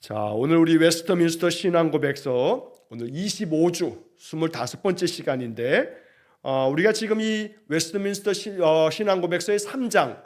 자, 오늘 우리 웨스트민스터 신앙고백서 오늘 25주 25번째 시간인데 우리가 지금 이 웨스트민스터 신앙고백서의 3장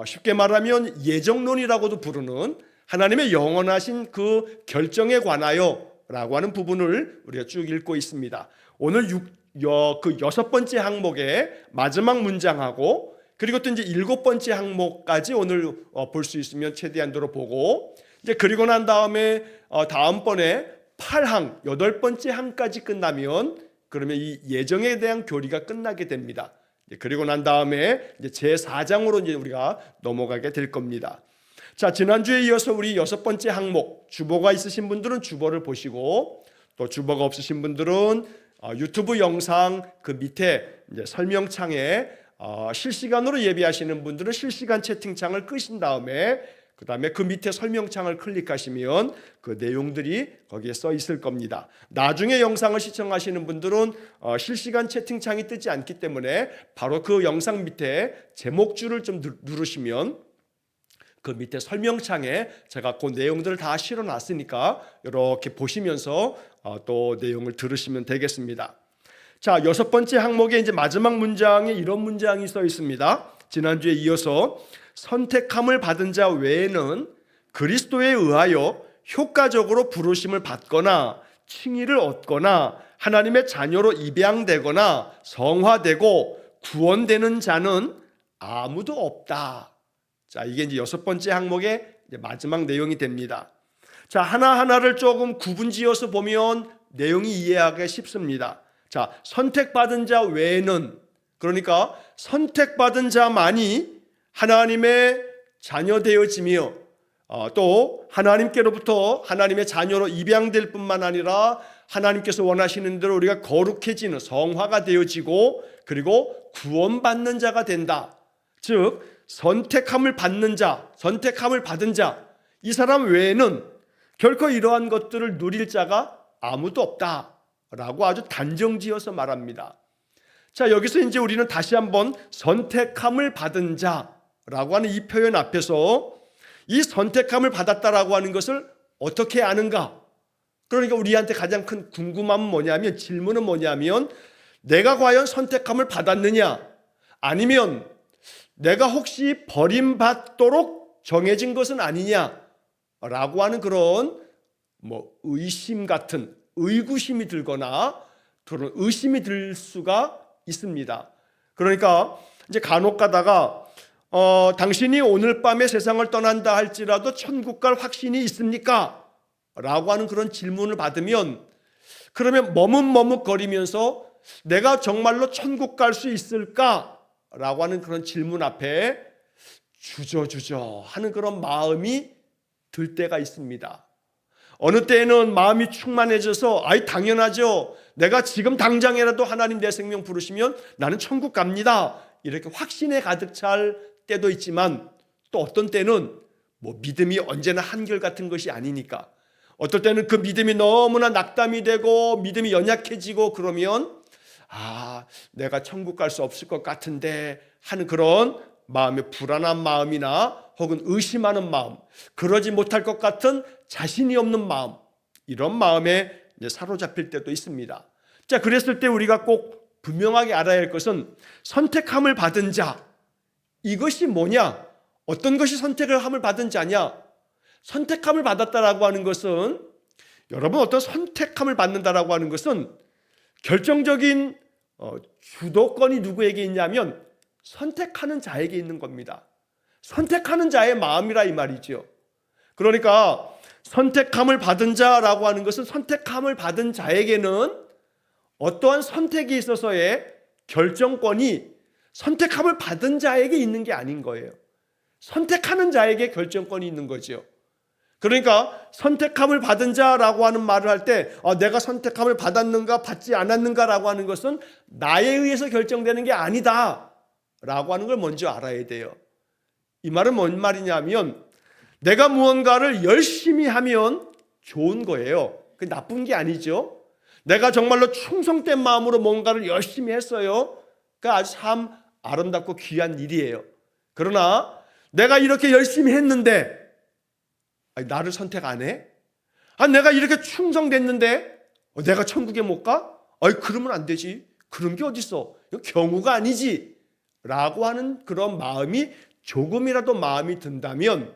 쉽게 말하면 예정론이라고도 부르는 하나님의 영원하신 그 결정에 관하여 라고 하는 부분을 우리가 쭉 읽고 있습니다. 오늘 그 6번째 항목의 마지막 문장하고 그리고 또 이제 7번째 항목까지 오늘 볼 수 있으면 최대한도로 보고 이제 그리고 난 다음에 다음번에 8항 8번째 항까지 끝나면 그러면 이 예정에 대한 교리가 끝나게 됩니다. 그리고 난 다음에 이제 제4장으로 이제 우리가 넘어가게 될 겁니다. 자, 지난주에 이어서 우리 6번째 항목 주보가 있으신 분들은 주보를 보시고 또 주보가 없으신 분들은 유튜브 영상 그 밑에 이제 설명창에 실시간으로 예배하시는 분들은 실시간 채팅창을 끄신 다음에 그 다음에 그 밑에 설명창을 클릭하시면 그 내용들이 거기에 써 있을 겁니다. 나중에 영상을 시청하시는 분들은 실시간 채팅창이 뜨지 않기 때문에 바로 그 영상 밑에 제목줄을 좀 누르시면 그 밑에 설명창에 제가 그 내용들을 다 실어놨으니까 이렇게 보시면서 또 내용을 들으시면 되겠습니다. 자, 6번째 항목의 이제 마지막 문장에 이런 문장이 써 있습니다. 지난주에 이어서 선택함을 받은 자 외에는 그리스도에 의하여 효과적으로 부르심을 받거나 칭의를 얻거나 하나님의 자녀로 입양되거나 성화되고 구원되는 자는 아무도 없다. 자, 이게 이제 6번째 항목의 이제 마지막 내용이 됩니다. 자, 하나하나를 조금 구분지어서 보면 내용이 이해하기 쉽습니다. 자, 선택받은 자 외에는, 그러니까 선택받은 자만이 하나님의 자녀 되어지며 또 하나님께로부터 하나님의 자녀로 입양될 뿐만 아니라 하나님께서 원하시는 대로 우리가 거룩해지는 성화가 되어지고 그리고 구원받는 자가 된다. 즉 선택함을 받는 자, 선택함을 받은 자, 이 사람 외에는 결코 이러한 것들을 누릴 자가 아무도 없다라고 아주 단정지어서 말합니다. 자, 여기서 이제 우리는 다시 한번 선택함을 받은 자라고 하는 이 표현 앞에서 이 선택함을 받았다라고 하는 것을 어떻게 아는가? 그러니까 우리한테 가장 큰 궁금함은 뭐냐면, 질문은 뭐냐면, 내가 과연 선택함을 받았느냐? 아니면 내가 혹시 버림받도록 정해진 것은 아니냐라고 하는 그런 의심 같은 의구심이 들거나 그런 의심이 들 수가 있습니다. 그러니까 이제 간혹 가다가 당신이 오늘 밤에 세상을 떠난다 할지라도 천국 갈 확신이 있습니까? 라고 하는 그런 질문을 받으면 그러면 머뭇머뭇거리면서 내가 정말로 천국 갈 수 있을까? 라고 하는 그런 질문 앞에 주저주저 하는 그런 마음이 들 때가 있습니다. 어느 때에는 마음이 충만해져서 당연하죠. 내가 지금 당장이라도 하나님 내 생명 부르시면 나는 천국 갑니다. 이렇게 확신에 가득 찰 때도 있지만 또 어떤 때는 믿음이 언제나 한결같은 것이 아니니까 어떨 때는 그 믿음이 너무나 낙담이 되고 믿음이 연약해지고 그러면 내가 천국 갈 수 없을 것 같은데 하는 그런 마음의 불안한 마음이나 혹은 의심하는 마음, 그러지 못할 것 같은 자신이 없는 마음, 이런 마음에 사로잡힐 때도 있습니다. 자, 그랬을 때 우리가 꼭 분명하게 알아야 할 것은 선택함을 받은 자, 이것이 뭐냐? 어떤 것이 선택함을 받은 자냐? 선택함을 받았다라고 하는 것은, 여러분, 어떤 선택함을 받는다라고 하는 것은 결정적인 주도권이 누구에게 있냐면 선택하는 자에게 있는 겁니다. 선택하는 자의 마음이라 이 말이죠. 그러니까 선택함을 받은 자라고 하는 것은 선택함을 받은 자에게는 어떠한 선택에 있어서의 결정권이 선택함을 받은 자에게 있는 게 아닌 거예요. 선택하는 자에게 결정권이 있는 거죠. 그러니까 선택함을 받은 자라고 하는 말을 할 때 내가 선택함을 받았는가 받지 않았는가라고 하는 것은 나에 의해서 결정되는 게 아니다 라고 하는 걸 먼저 알아야 돼요. 이 말은 뭔 말이냐면 내가 무언가를 열심히 하면 좋은 거예요. 그게 나쁜 게 아니죠. 내가 정말로 충성된 마음으로 뭔가를 열심히 했어요. 그게 아주 참 아름답고 귀한 일이에요. 그러나 내가 이렇게 열심히 했는데 아니, 나를 선택 안 해? 내가 이렇게 충성됐는데 내가 천국에 못 가? 그러면 안 되지. 그런 게 어딨어. 경우가 아니지. 라고 하는 그런 마음이 조금이라도 마음이 든다면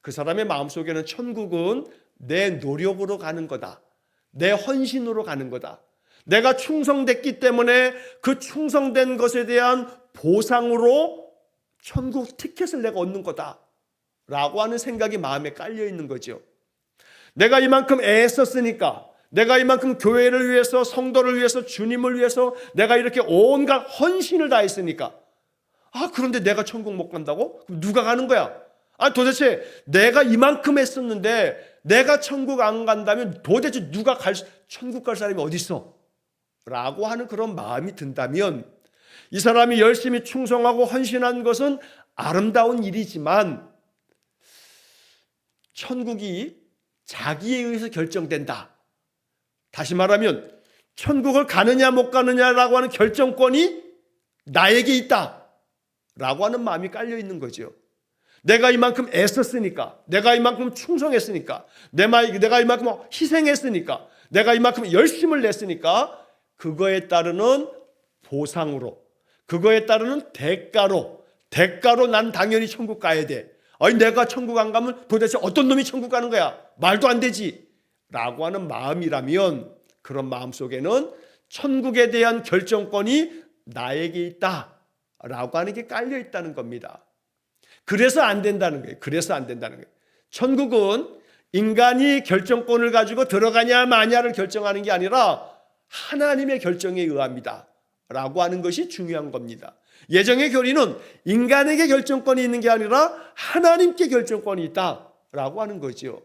그 사람의 마음속에는 천국은 내 노력으로 가는 거다. 내 헌신으로 가는 거다. 내가 충성됐기 때문에 그 충성된 것에 대한 보상으로 천국 티켓을 내가 얻는 거다. 라고 하는 생각이 마음에 깔려 있는 거죠. 내가 이만큼 애썼으니까, 내가 이만큼 교회를 위해서, 성도를 위해서, 주님을 위해서 내가 이렇게 온갖 헌신을 다했으니까 그런데 내가 천국 못 간다고? 그럼 누가 가는 거야? 도대체 내가 이만큼 했었는데 내가 천국 안 간다면 도대체 누가 천국 갈 사람이 어디 있어? 라고 하는 그런 마음이 든다면 이 사람이 열심히 충성하고 헌신한 것은 아름다운 일이지만 천국이 자기에 의해서 결정된다. 다시 말하면 천국을 가느냐 못 가느냐라고 하는 결정권이 나에게 있다 라고 하는 마음이 깔려 있는 거죠. 내가 이만큼 애썼으니까, 내가 이만큼 충성했으니까, 내가 이만큼 희생했으니까, 내가 이만큼 열심을 냈으니까 그거에 따르는 보상으로, 그거에 따르는 대가로 난 당연히 천국 가야 돼. 내가 천국 안 가면 도대체 어떤 놈이 천국 가는 거야? 말도 안 되지. 라고 하는 마음이라면 그런 마음 속에는 천국에 대한 결정권이 나에게 있다 라고 하는 게 깔려 있다는 겁니다. 그래서 안 된다는 거예요. 천국은 인간이 결정권을 가지고 들어가냐 마냐를 결정하는 게 아니라 하나님의 결정에 의합니다 라고 하는 것이 중요한 겁니다. 예정의 교리는 인간에게 결정권이 있는 게 아니라 하나님께 결정권이 있다라고 하는 거죠.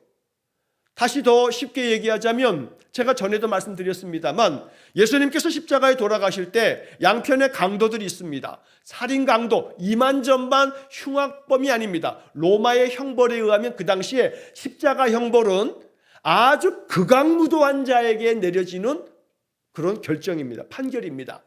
다시 더 쉽게 얘기하자면 제가 전에도 말씀드렸습니다만 예수님께서 십자가에 돌아가실 때 양편의 강도들이 있습니다. 살인 강도, 이만전만 흉악범이 아닙니다. 로마의 형벌에 의하면 그 당시에 십자가 형벌은 아주 극악무도한 자에게 내려지는 그런 결정입니다. 판결입니다.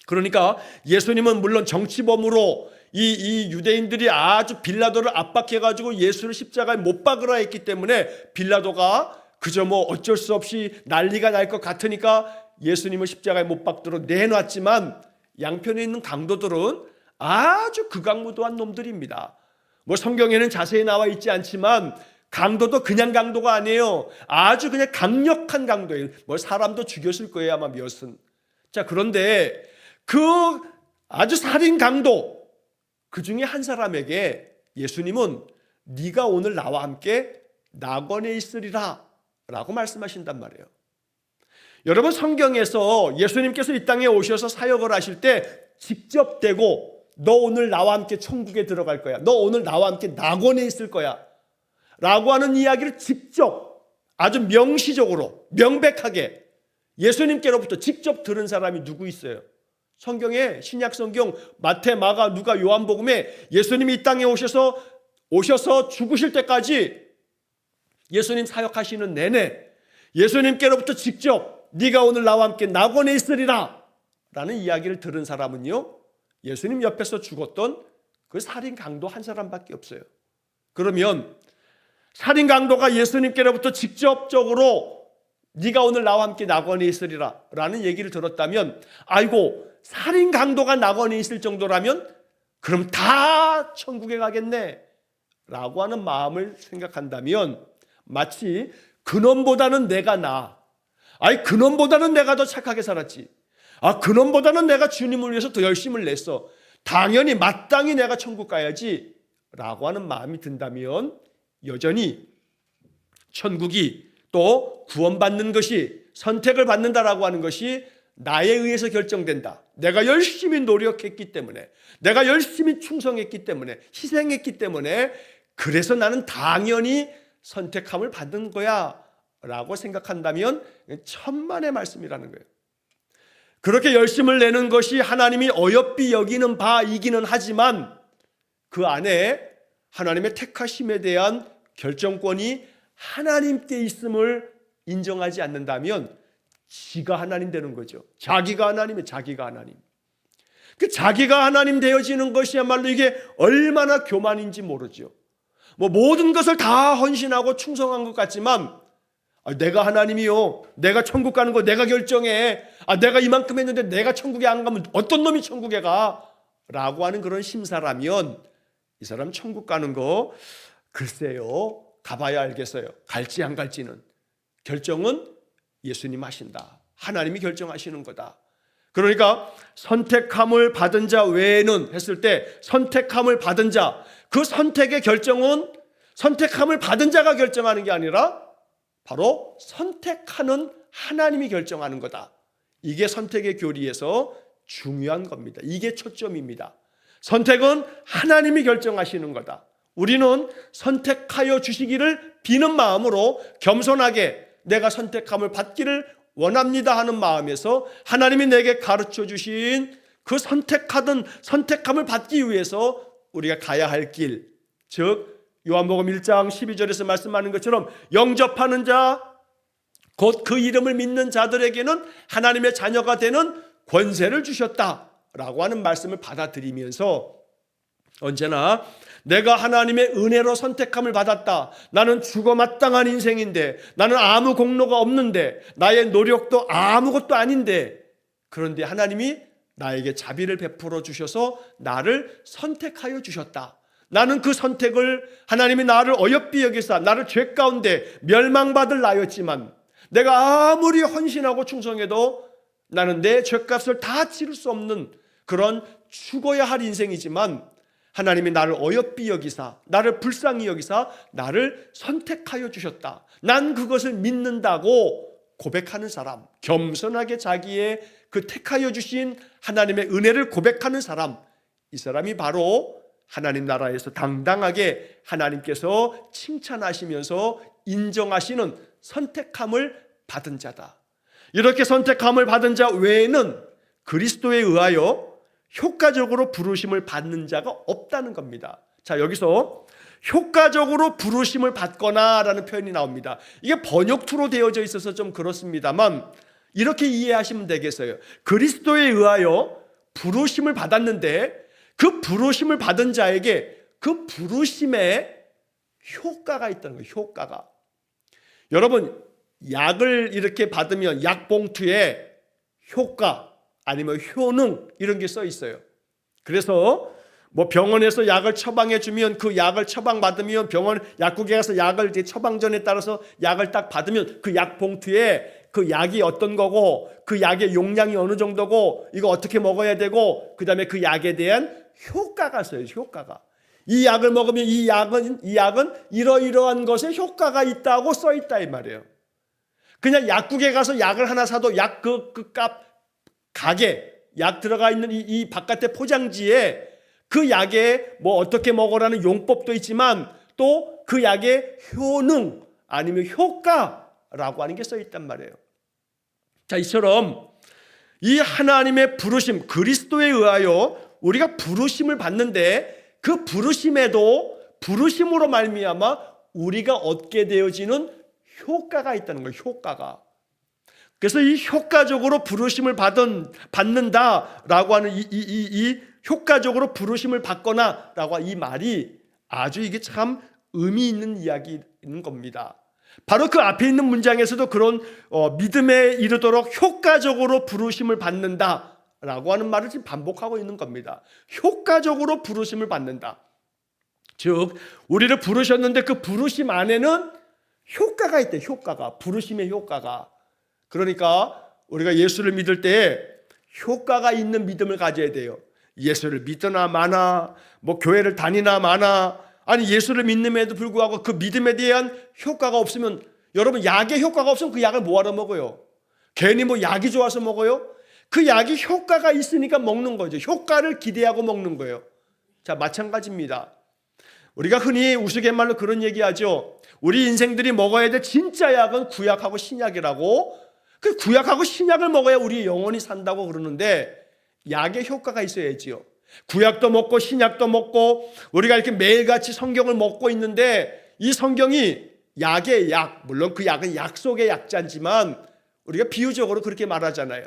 그러니까 예수님은 물론 정치범으로 이 유대인들이 아주 빌라도를 압박해가지고 예수를 십자가에 못 박으라 했기 때문에 빌라도가 그저 어쩔 수 없이 난리가 날 것 같으니까 예수님을 십자가에 못 박도록 내놨지만 양편에 있는 강도들은 아주 극악무도한 놈들입니다. 성경에는 자세히 나와 있지 않지만 강도도 그냥 강도가 아니에요. 아주 그냥 강력한 강도예요. 사람도 죽였을 거예요 아마 몇은. 자, 그런데 그 아주 살인 강도 그 중에 한 사람에게 예수님은 네가 오늘 나와 함께 낙원에 있으리라 라고 말씀하신단 말이에요. 여러분, 성경에서 예수님께서 이 땅에 오셔서 사역을 하실 때 직접 대고 너 오늘 나와 함께 천국에 들어갈 거야, 너 오늘 나와 함께 낙원에 있을 거야 라고 하는 이야기를 직접 아주 명시적으로 명백하게 예수님께로부터 직접 들은 사람이 누구 있어요? 성경에 신약 성경 마태, 마가, 누가, 요한복음에 예수님이 이 땅에 오셔서 죽으실 때까지 예수님 사역하시는 내내 예수님께로부터 직접 네가 오늘 나와 함께 낙원에 있으리라 라는 이야기를 들은 사람은요, 예수님 옆에서 죽었던 그 살인 강도 한 사람밖에 없어요. 그러면 살인 강도가 예수님께로부터 직접적으로 네가 오늘 나와 함께 낙원에 있으리라 라는 얘기를 들었다면, 아이고 살인 강도가 낙원에 있을 정도라면 그럼 다 천국에 가겠네 라고 하는 마음을 생각한다면 마치 그놈보다는 내가 나아, 그놈보다는 내가 더 착하게 살았지, 그놈보다는 내가 주님을 위해서 더 열심을 냈어, 당연히 마땅히 내가 천국 가야지 라고 하는 마음이 든다면 여전히 천국이 또 구원받는 것이, 선택을 받는다라고 하는 것이 나에 의해서 결정된다, 내가 열심히 노력했기 때문에, 내가 열심히 충성했기 때문에, 희생했기 때문에 그래서 나는 당연히 선택함을 받은 거야 라고 생각한다면 천만의 말씀이라는 거예요. 그렇게 열심을 내는 것이 하나님이 어여삐 여기는 바이기는 하지만 그 안에 하나님의 택하심에 대한 결정권이 하나님께 있음을 인정하지 않는다면 지가 하나님 되는 거죠. 자기가 하나님이에요. 자기가 하나님. 그 자기가 하나님 되어지는 것이야말로 이게 얼마나 교만인지 모르죠. 뭐 모든 것을 다 헌신하고 충성한 것 같지만 내가 하나님이요, 내가 천국 가는 거 내가 결정해, 내가 이만큼 했는데 내가 천국에 안 가면 어떤 놈이 천국에 가? 라고 하는 그런 심사라면 이 사람 천국 가는 거 글쎄요, 가봐야 알겠어요. 갈지 안 갈지는 결정은 예수님 하신다. 하나님이 결정하시는 거다. 그러니까 선택함을 받은 자 외에는 했을 때 선택함을 받은 자, 그 선택의 결정은 선택함을 받은 자가 결정하는 게 아니라 바로 선택하는 하나님이 결정하는 거다. 이게 선택의 교리에서 중요한 겁니다. 이게 초점입니다. 선택은 하나님이 결정하시는 거다. 우리는 선택하여 주시기를 비는 마음으로 겸손하게 내가 선택함을 받기를 원합니다 하는 마음에서 하나님이 내게 가르쳐 주신 그 선택함을 받기 위해서 우리가 가야 할 길, 즉 요한복음 1장 12절에서 말씀하는 것처럼 영접하는 자, 곧 그 이름을 믿는 자들에게는 하나님의 자녀가 되는 권세를 주셨다라고 하는 말씀을 받아들이면서 언제나 내가 하나님의 은혜로 선택함을 받았다. 나는 죽어 마땅한 인생인데, 나는 아무 공로가 없는데, 나의 노력도 아무것도 아닌데, 그런데 하나님이 나에게 자비를 베풀어 주셔서 나를 선택하여 주셨다. 나는 그 선택을 하나님이 나를 어여삐 여기사 나를 죄 가운데 멸망받을 나였지만 내가 아무리 헌신하고 충성해도 나는 내 죄값을 다 치를 수 없는 그런 죽어야 할 인생이지만 하나님이 나를 어여삐 여기사 나를 불쌍히 여기사 나를 선택하여 주셨다. 난 그것을 믿는다고 고백하는 사람, 겸손하게 자기의 그 택하여 주신 하나님의 은혜를 고백하는 사람, 이 사람이 바로 하나님 나라에서 당당하게 하나님께서 칭찬하시면서 인정하시는 선택함을 받은 자다. 이렇게 선택함을 받은 자 외에는 그리스도에 의하여 효과적으로 부르심을 받는 자가 없다는 겁니다. 자, 여기서 효과적으로 부르심을 받거나 라는 표현이 나옵니다. 이게 번역투로 되어져 있어서 좀 그렇습니다만 이렇게 이해하시면 되겠어요. 그리스도에 의하여 부르심을 받았는데 그 부르심을 받은 자에게 그 부르심에 효과가 있다는 거예요. 효과가. 여러분, 약을 이렇게 받으면 약 봉투에 효과 아니면 효능 이런 게 써 있어요. 그래서 뭐 병원에서 약을 처방해 주면 그 약을 처방받으면 병원 약국에 가서 약을 처방전에 따라서 약을 딱 받으면 그 약 봉투에 그 약이 어떤 거고 그 약의 용량이 어느 정도고 이거 어떻게 먹어야 되고 그다음에 그 약에 대한 효과가 써요. 효과가. 이 약을 먹으면 이 약은 이러이러한 것에 효과가 있다고 써 있다 이 말이에요. 그냥 약국에 가서 약을 하나 사도 약 그 값 가게 약 들어가 있는 이 바깥에 포장지에 그 약에 뭐 어떻게 먹으라는 용법도 있지만 또 그 약의 효능 아니면 효과라고 하는 게 써 있단 말이에요. 자, 이처럼 이 하나님의 부르심 그리스도에 의하여 우리가 부르심을 받는데 그 부르심에도 부르심으로 말미암아 우리가 얻게 되어지는 효과가 있다는 거예요. 효과가. 그래서 이 효과적으로 부르심을 받는다라고 하는 이 효과적으로 부르심을 받거나라고 이 말이 아주 이게 참 의미 있는 이야기인 겁니다. 바로 그 앞에 있는 문장에서도 그런 믿음에 이르도록 효과적으로 부르심을 받는다라고 하는 말을 지금 반복하고 있는 겁니다. 효과적으로 부르심을 받는다. 즉 우리를 부르셨는데 그 부르심 안에는 효과가 있대. 효과가. 부르심의 효과가. 그러니까 우리가 예수를 믿을 때 효과가 있는 믿음을 가져야 돼요. 예수를 믿으나 마나 뭐 교회를 다니나 마나 아니 예수를 믿음에도 불구하고 그 믿음에 대한 효과가 없으면 여러분 약의 효과가 없으면 그 약을 뭐하러 먹어요? 괜히 뭐 약이 좋아서 먹어요? 그 약이 효과가 있으니까 먹는 거죠. 효과를 기대하고 먹는 거예요. 자, 마찬가지입니다. 우리가 흔히 우스갯말로 그런 얘기하죠. 우리 인생들이 먹어야 될 진짜 약은 구약하고 신약이라고. 그 구약하고 신약을 먹어야 우리 영혼이 산다고 그러는데 약의 효과가 있어야지요. 구약도 먹고 신약도 먹고 우리가 이렇게 매일같이 성경을 먹고 있는데 이 성경이 약의 약, 물론 그 약은 약속의 약자지만 우리가 비유적으로 그렇게 말하잖아요.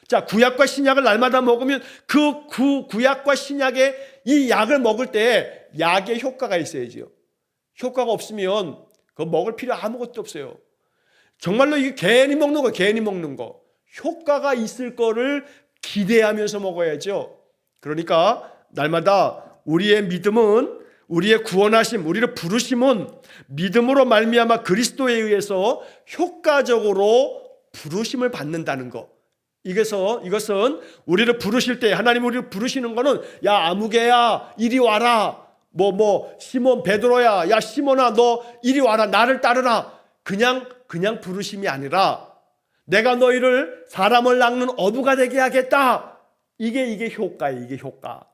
자, 구약과 신약을 날마다 먹으면 그 구약과 신약의 이 약을 먹을 때 약의 효과가 있어야지요. 효과가 없으면 그거 먹을 필요 아무것도 없어요. 정말로 이게 괜히 먹는 거, 괜히 먹는 거. 효과가 있을 거를 기대하면서 먹어야죠. 그러니까 날마다 우리의 믿음은, 우리의 구원하심, 우리를 부르심은 믿음으로 말미암아 그리스도에 의해서 효과적으로 부르심을 받는다는 거. 이것은 우리를 부르실 때, 하나님 우리를 부르시는 거는 야 아무개야 이리 와라, 시몬 베드로야, 야 시몬아 너 이리 와라, 나를 따르라, 그냥 부르심이 아니라 내가 너희를 사람을 낚는 어부가 되게 하겠다. 이게 효과예요. 이게 효과.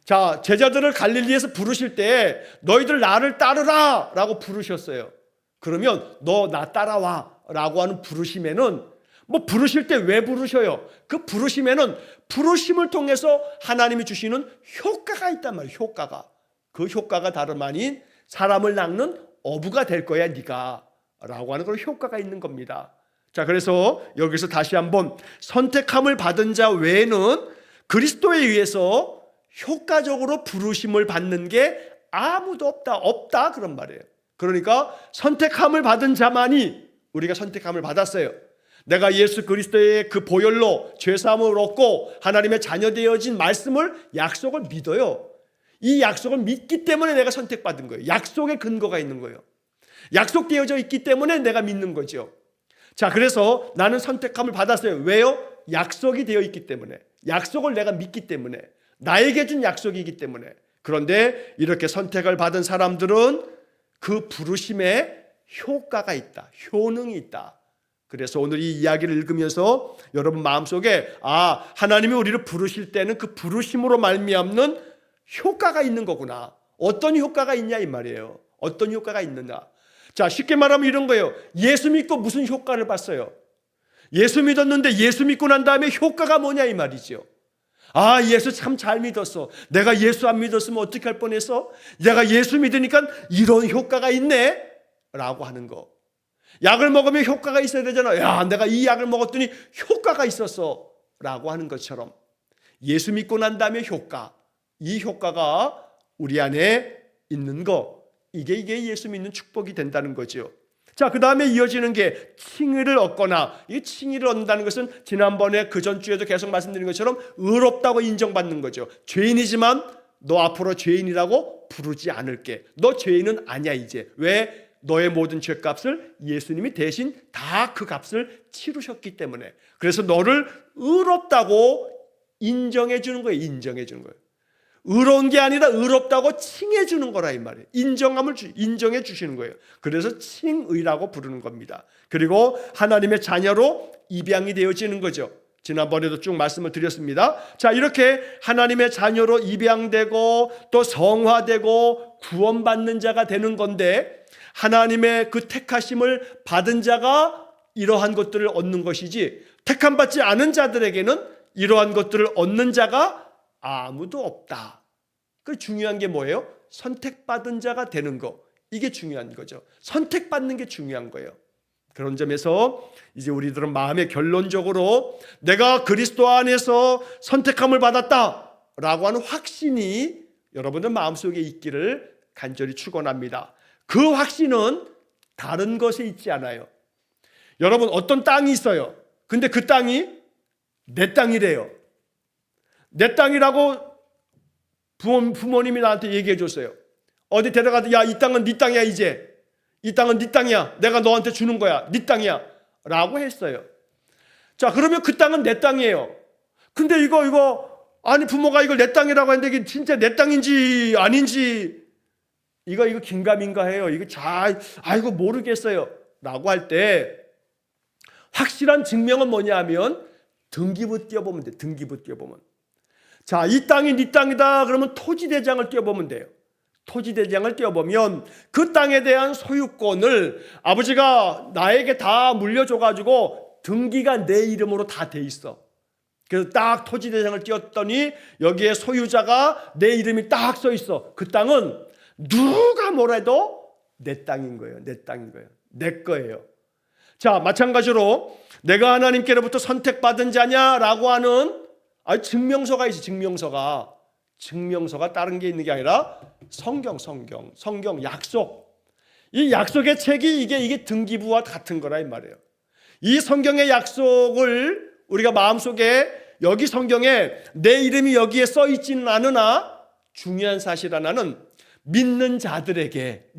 자, 제자들을 갈릴리에서 부르실 때 너희들 나를 따르라 라고 부르셨어요. 그러면 너 나 따라와 라고 하는 부르심에는, 부르실 때 왜 부르셔요? 그 부르심에는 부르심을 통해서 하나님이 주시는 효과가 있단 말이에요. 효과가. 그 효과가 다름 아닌 사람을 낚는 어부가 될 거야 네가 라고 하는 그런 효과가 있는 겁니다. 자, 그래서 여기서 다시 한번 선택함을 받은 자 외에는 그리스도에 의해서 효과적으로 부르심을 받는 게 아무도 없다 그런 말이에요. 그러니까 선택함을 받은 자만이, 우리가 선택함을 받았어요. 내가 예수 그리스도의 그 보혈로 죄사함을 얻고 하나님의 자녀 되어진 말씀을, 약속을 믿어요. 이 약속을 믿기 때문에 내가 선택받은 거예요. 약속에 근거가 있는 거예요. 약속되어져 있기 때문에 내가 믿는 거죠. 자, 그래서 나는 선택함을 받았어요. 왜요? 약속이 되어 있기 때문에, 약속을 내가 믿기 때문에, 나에게 준 약속이기 때문에. 그런데 이렇게 선택을 받은 사람들은 그 부르심에 효과가 있다, 효능이 있다. 그래서 오늘 이 이야기를 읽으면서 여러분 마음속에 하나님이 우리를 부르실 때는 그 부르심으로 말미암는 효과가 있는 거구나. 어떤 효과가 있냐 이 말이에요. 어떤 효과가 있느냐. 자, 쉽게 말하면 이런 거예요. 예수 믿고 무슨 효과를 봤어요? 예수 믿었는데 예수 믿고 난 다음에 효과가 뭐냐 이 말이죠. 예수 참 잘 믿었어. 내가 예수 안 믿었으면 어떻게 할 뻔했어? 내가 예수 믿으니까 이런 효과가 있네 라고 하는 거. 약을 먹으면 효과가 있어야 되잖아. 야, 내가 이 약을 먹었더니 효과가 있었어 라고 하는 것처럼 예수 믿고 난 다음에 효과, 이 효과가 우리 안에 있는 거, 이게 예수 믿는 축복이 된다는 거죠. 자, 그 다음에 이어지는 게 칭의를 얻거나, 이 칭의를 얻는다는 것은 지난번에 그 전주에도 계속 말씀드린 것처럼 의롭다고 인정받는 거죠. 죄인이지만 너 앞으로 죄인이라고 부르지 않을게. 너 죄인은 아니야 이제. 왜? 너의 모든 죄값을 예수님이 대신 다 그 값을 치르셨기 때문에. 그래서 너를 의롭다고 인정해 주는 거예요. 인정해 주는 거예요. 의로운 게 아니라 의롭다고 칭해 주는 거라 이 말이에요. 인정해 주시는 거예요. 그래서 칭의라고 부르는 겁니다. 그리고 하나님의 자녀로 입양이 되어지는 거죠. 지난번에도 쭉 말씀을 드렸습니다. 자, 이렇게 하나님의 자녀로 입양되고 또 성화되고 구원받는 자가 되는 건데, 하나님의 그 택하심을 받은 자가 이러한 것들을 얻는 것이지, 택함받지 않은 자들에게는 이러한 것들을 얻는 자가 아무도 없다. 그 중요한 게 뭐예요? 선택받은 자가 되는 거. 이게 중요한 거죠. 선택받는 게 중요한 거예요. 그런 점에서 이제 우리들은 마음의 결론적으로 내가 그리스도 안에서 선택함을 받았다라고 하는 확신이 여러분들 마음속에 있기를 간절히 축원합니다. 그 확신은 다른 것에 있지 않아요. 여러분, 어떤 땅이 있어요. 근데 그 땅이 내 땅이래요. 내 땅이라고 부모님이 나한테 얘기해 줬어요. 어디 데려가도 야, 이 땅은 네 땅이야 이제. 이 땅은 네 땅이야. 내가 너한테 주는 거야. 네 땅이야 라고 했어요. 자, 그러면 그 땅은 내 땅이에요. 근데 이거 아니 부모가 이걸 내 땅이라고 했는데 이게 진짜 내 땅인지 아닌지 이거 긴가민가해요. 이거 이거 모르겠어요 라고 할 때 확실한 증명은 뭐냐 하면 등기부 띄워보면 돼. 등기부 띄워보면. 자, 이 땅이 네 땅이다 그러면 토지대장을 띄워보면 돼요. 토지대장을 띄워보면 그 땅에 대한 소유권을 아버지가 나에게 다 물려줘가지고 등기가 내 이름으로 다 돼 있어. 그래서 딱 토지대장을 띄웠더니 여기에 소유자가 내 이름이 딱 써 있어. 그 땅은 누가 뭐래도 내 땅인 거예요. 내 땅인 거예요. 내 거예요. 자, 마찬가지로 내가 하나님께로부터 선택받은 자냐라고 하는 증명서가 있어. 증명서가 다른 게 있는 게 아니라 성경 약속. 이 약속의 책이 이게 등기부와 같은 거라 이 말이에요. 이 성경의 약속을 우리가 마음속에 여기 성경에 내 이름이 여기에 써 있지는 않으나 중요한 사실 하나는 믿는 자들에게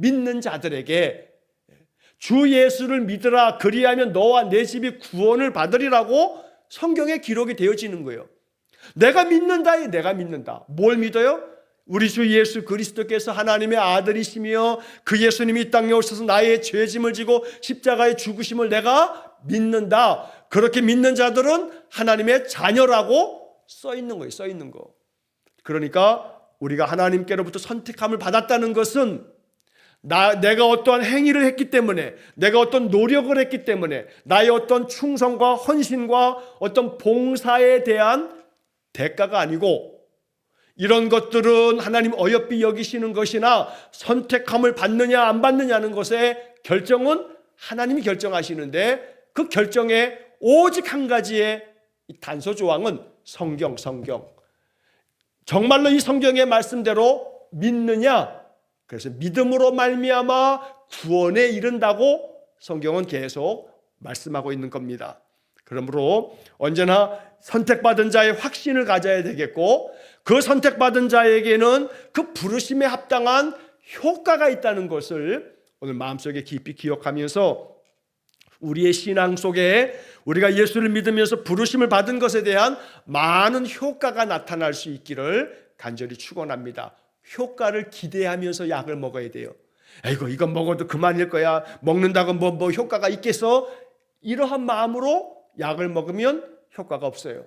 주 예수를 믿으라 그리하면 너와 내 집이 구원을 받으리라고 성경에 기록이 되어지는 거예요. 내가 믿는다. 뭘 믿어요? 우리 주 예수 그리스도께서 하나님의 아들이시며 그 예수님이 이 땅에 오셔서 나의 죄짐을 지고 십자가에 죽으심을 내가 믿는다. 그렇게 믿는 자들은 하나님의 자녀라고 써 있는 거. 그러니까 우리가 하나님께로부터 선택함을 받았다는 것은 내가 어떠한 행위를 했기 때문에, 내가 어떤 노력을 했기 때문에, 나의 어떤 충성과 헌신과 어떤 봉사에 대한 대가가 아니고, 이런 것들은 하나님 어여삐 여기시는 것이나 선택함을 받느냐 안 받느냐는 것의 결정은 하나님이 결정하시는데, 그 결정에 오직 한 가지의 단서 조항은 성경. 정말로 이 성경의 말씀대로 믿느냐? 그래서 믿음으로 말미암아 구원에 이른다고 성경은 계속 말씀하고 있는 겁니다. 그러므로 언제나 선택받은 자의 확신을 가져야 되겠고, 그 선택받은 자에게는 그 부르심에 합당한 효과가 있다는 것을 오늘 마음속에 깊이 기억하면서 우리의 신앙 속에 우리가 예수를 믿으면서 부르심을 받은 것에 대한 많은 효과가 나타날 수 있기를 간절히 축원합니다. 효과를 기대하면서 약을 먹어야 돼요. 에이고 이건 먹어도 그만일 거야. 먹는다고 뭐 효과가 있겠어? 이러한 마음으로 약을 먹으면 효과가 없어요.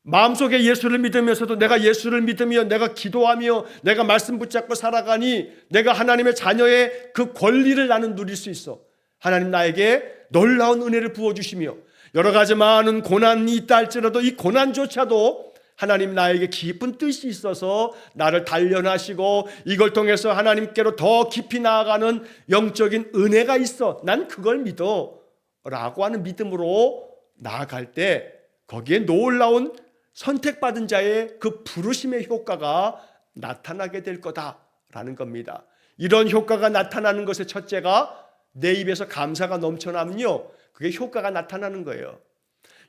마음속에 예수를 믿으면서도 내가 예수를 믿으며 내가 기도하며 내가 말씀 붙잡고 살아가니 내가 하나님의 자녀의 그 권리를 나는 누릴 수 있어. 하나님 나에게 놀라운 은혜를 부어주시며 여러 가지 많은 고난이 있다 할지라도 이 고난조차도 하나님 나에게 깊은 뜻이 있어서 나를 단련하시고 이걸 통해서 하나님께로 더 깊이 나아가는 영적인 은혜가 있어. 난 그걸 믿어 라고 하는 믿음으로 나아갈 때 거기에 놀라운 선택받은 자의 그 부르심의 효과가 나타나게 될 거다라는 겁니다. 이런 효과가 나타나는 것의 첫째가 내 입에서 감사가 넘쳐나면요, 그게 효과가 나타나는 거예요.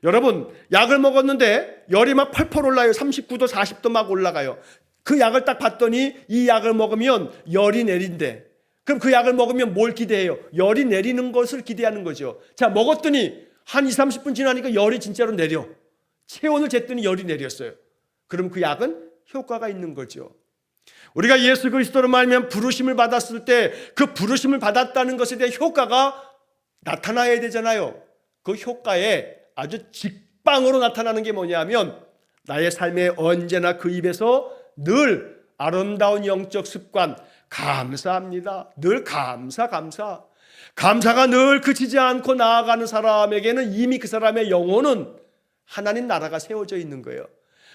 여러분, 약을 먹었는데 열이 막 펄펄 올라요. 39도 40도 막 올라가요. 그 약을 딱 봤더니 이 약을 먹으면 열이 내린대. 그럼 그 약을 먹으면 뭘 기대해요? 열이 내리는 것을 기대하는 거죠. 자, 먹었더니 한 20-30분 지나니까 열이 진짜로 내려. 체온을 쟀더니 열이 내렸어요. 그럼 그 약은 효과가 있는 거죠. 우리가 예수 그리스도로 말미암아 부르심을 받았을 때 그 부르심을 받았다는 것에 대한 효과가 나타나야 되잖아요. 그 효과에 아주 직방으로 나타나는 게 뭐냐면 나의 삶에 언제나 그 입에서 늘 아름다운 영적 습관, 감사합니다. 늘 감사가 늘 그치지 않고 나아가는 사람에게는 이미 그 사람의 영혼은 하나님 나라가 세워져 있는 거예요.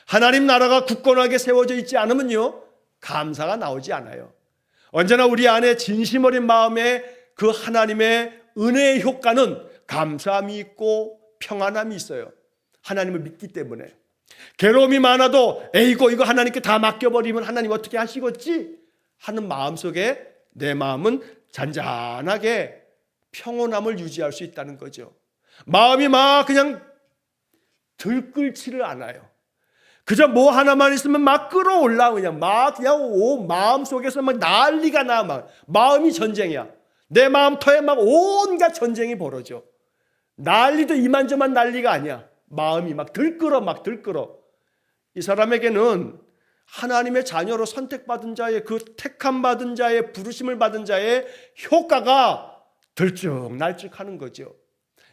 하나님 나라가 굳건하게 세워져 있지 않으면요, 감사가 나오지 않아요. 언제나 우리 안에 진심 어린 마음에 그 하나님의 은혜의 효과는 감사함이 있고 평안함이 있어요. 하나님을 믿기 때문에. 괴로움이 많아도 이거 하나님께 다 맡겨버리면 하나님 어떻게 하시겠지? 하는 마음속에 내 마음은 잔잔하게 평온함을 유지할 수 있다는 거죠. 마음이 막 그냥 들끓지를 않아요. 그저 뭐 하나만 있으면 막 끌어올라. 그냥 마음속에서 막 난리가 나. 막 마음이 전쟁이야. 내 마음터에 막 온갖 전쟁이 벌어져. 난리도 이만저만 난리가 아니야. 마음이 막 들끓어. 이 사람에게는 하나님의 자녀로 선택받은 자의 그 택함받은 자의 부르심을 받은 자의 효과가 들쭉날쭉하는 거죠.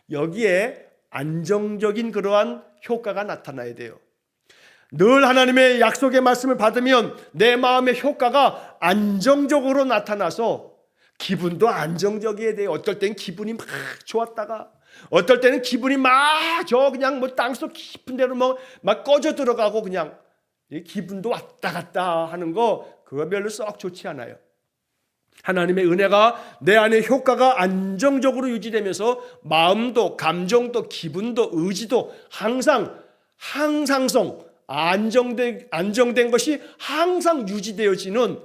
여기에 안정적인 그러한 효과가 나타나야 돼요. 늘 하나님의 약속의 말씀을 받으면 내 마음의 효과가 안정적으로 나타나서 기분도 안정적이어야 돼요. 어떨 땐 기분이 막 좋았다가 어떨 때는 기분이 막 그냥 뭐 땅속 깊은 데로 막 꺼져 들어가고 그냥 기분도 왔다 갔다 하는 거 그거 별로 썩 좋지 않아요. 하나님의 은혜가 내 안에 효과가 안정적으로 유지되면서 마음도 감정도 기분도 의지도 항상성 안정된 것이 항상 유지되어지는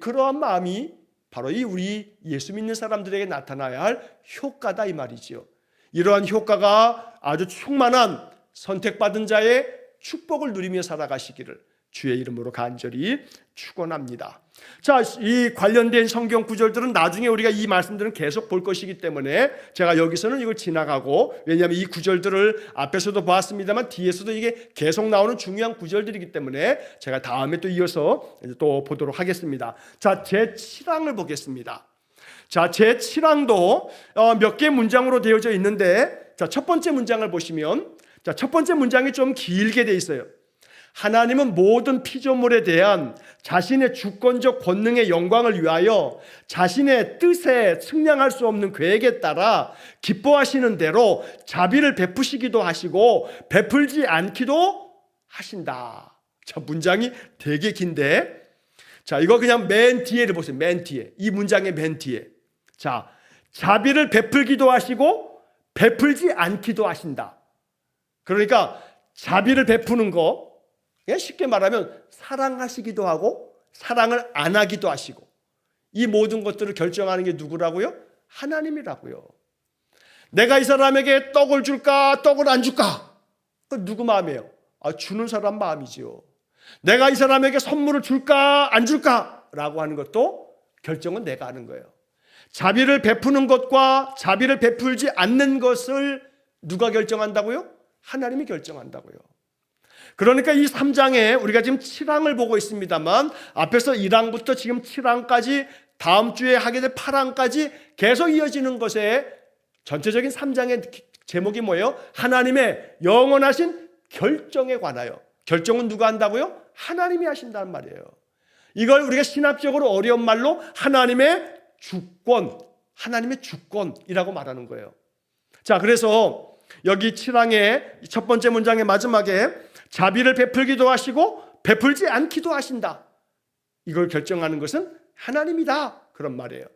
그러한 마음이 바로 이 우리 예수 믿는 사람들에게 나타나야 할 효과다 이 말이죠. 이러한 효과가 아주 충만한 선택받은 자의 축복을 누리며 살아가시기를 주의 이름으로 간절히 축원합니다. 자, 이 관련된 성경 구절들은 나중에 우리가 이 말씀들은 계속 볼 것이기 때문에 제가 여기서는 이걸 지나가고, 왜냐하면 이 구절들을 앞에서도 보았습니다만 뒤에서도 이게 계속 나오는 중요한 구절들이기 때문에 제가 다음에 또 이어서 또 보도록 하겠습니다. 자, 제7항을 보겠습니다. 자, 제7항도 몇 개 문장으로 되어져 있는데, 자, 첫 번째 문장을 보시면, 자, 첫 번째 문장이 좀 길게 돼 있어요. 하나님은 모든 피조물에 대한 자신의 주권적 권능의 영광을 위하여 자신의 뜻에 측량할 수 없는 계획에 따라 기뻐하시는 대로 자비를 베푸시기도 하시고 베풀지 않기도 하신다. 자, 문장이 되게 긴데, 자, 이거 그냥 맨 뒤에를 보세요. 맨 뒤에. 이 문장의 맨 뒤에. 자, 자비를 베풀기도 하시고 베풀지 않기도 하신다. 그러니까 자비를 베푸는 거, 쉽게 말하면 사랑하시기도 하고 사랑을 안 하기도 하시고, 이 모든 것들을 결정하는 게 누구라고요? 하나님이라고요. 내가 이 사람에게 떡을 줄까 떡을 안 줄까? 그 누구 마음이에요? 주는 사람 마음이지요. 내가 이 사람에게 선물을 줄까 안 줄까? 라고 하는 것도 결정은 내가 하는 거예요. 자비를 베푸는 것과 자비를 베풀지 않는 것을 누가 결정한다고요? 하나님이 결정한다고요. 그러니까 이 3장에 우리가 지금 7항을 보고 있습니다만, 앞에서 1항부터 지금 7항까지, 다음 주에 하게 될 8항까지 계속 이어지는 것에 전체적인 3장의 제목이 뭐예요? 하나님의 영원하신 결정에 관하여. 결정은 누가 한다고요? 하나님이 하신다는 말이에요. 이걸 우리가 신학적으로 어려운 말로 하나님의 주권, 하나님의 주권이라고 말하는 거예요. 자, 그래서 여기 7항의 첫 번째 문장의 마지막에 자비를 베풀기도 하시고 베풀지 않기도 하신다. 이걸 결정하는 것은 하나님이다. 그런 말이에요.